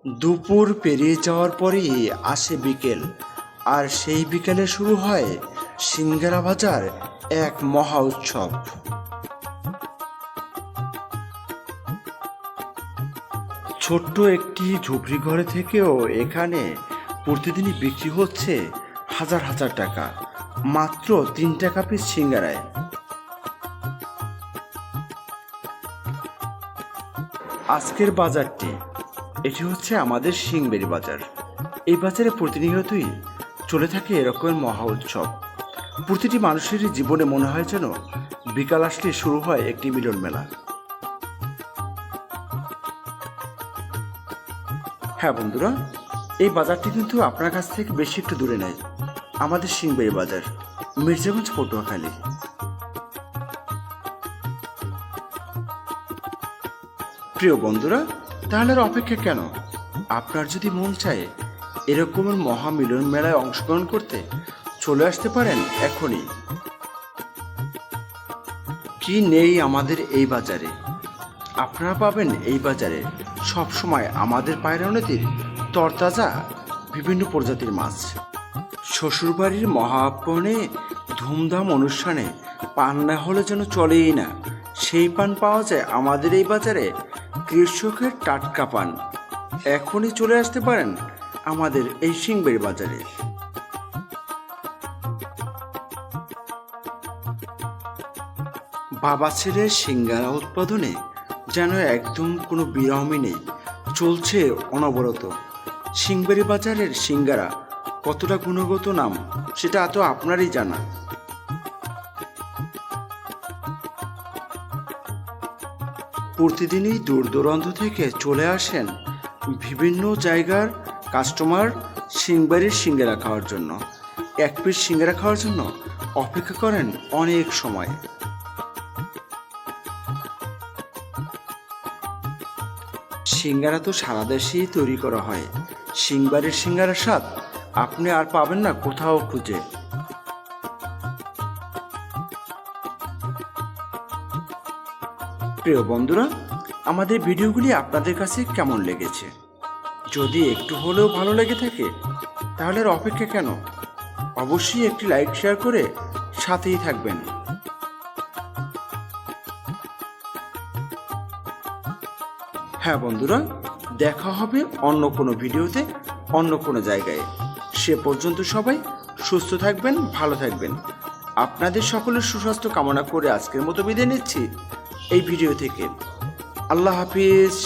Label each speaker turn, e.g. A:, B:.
A: দুপুর পেরিয়ে যাওয়ার পরেই আসে বিকেল, আর সেই বিকেলে শুরু হয় সিঙ্গারা ভাজার এক মহা উৎসব। ছোট্ট একটি ঝুপড়ি ঘরে থেকেও এখানে প্রতিদিনই বিক্রি হচ্ছে হাজার হাজার টাকা, মাত্র 3 টাকা পিস সিঙ্গারায়। আজকের বাজারটি এটি হচ্ছে আমাদের সিংবেরি বাজার। এই বাজারে প্রতিনিয়তই চলে থাকে এরকম মহা উৎসব। প্রতিটি মানুষেরই জীবনে মনে হয় যেন বিকাল আসলে শুরু হয় একটি মিলন মেলা। হ্যাঁ বন্ধুরা, এই বাজারটি কিন্তু আপনার কাছ থেকে বেশি একটু দূরে নেই। আমাদের সিংবেরি বাজার, মির্জাগঞ্জ, পটুয়াখালী। প্রিয় বন্ধুরা, তাহলে আর অপেক্ষা কেন? আপনার যদি মন চায় এরকমের মহামিলন মেলায় অংশগ্রহণ করতে, চলে আসতে পারেন এখনই। কি নেই আমাদের এই বাজারে? আপনারা পাবেন এই বাজারে সবসময় আমাদের পায়রা নদীর তরতাজা বিভিন্ন প্রজাতির মাছ। শ্বশুরবাড়ির মহা আপ্যায়নে, ধুমধাম অনুষ্ঠানে পান না হলে যেন চলেই না। সেই পান পাওয়া যায় আমাদের এই বাজারে, কৃষকের টাটকা পান। এখনই চলে আসতে পারেন আমাদের এই সিংবেরি বাজারে। বাবা ছেলের সিঙ্গারা উৎপাদনে যেন একদম কোনো বিরামই নেই, চলছে অনবরত। সিংবেরি বাজারের সিঙ্গারা কতটা গুণগত নাম সেটা তো আপনারই জানা। প্রতিদিনই দূর দূরান্ত থেকে চলে আসেন বিভিন্ন জায়গার কাস্টমার সিংবাড়ির সিঙ্গারা খাওয়ার জন্য। এক পিস সিঙ্গারা খাওয়ার জন্য অপেক্ষা করেন অনেক সময়। সিঙ্গারা তো সারা দেশেই তৈরি করা হয়। সিংবাড়ির সিঙ্গারার স্বাদ আপনি আর পাবেন না কোথাও খুঁজে। প্রিয় বন্ধুরা, আমাদের ভিডিওগুলি আপনাদের কাছে কেমন লেগেছে? যদি একটু হলেও ভালো লেগে থাকে তাহলে আর অপেক্ষা কেন? অবশ্যই একটি লাইক শেয়ার করে সাথেই থাকবেন। হ্যাঁ বন্ধুরা, দেখা হবে অন্য কোনো ভিডিওতে, অন্য কোনো জায়গায়। সে পর্যন্ত সবাই সুস্থ থাকবেন, ভালো থাকবেন। আপনাদের সকলের সুস্বাস্থ্য কামনা করে আজকের মতো বিদায় নিচ্ছি এই ভিডিও থেকে। আল্লাহ হাফিজ।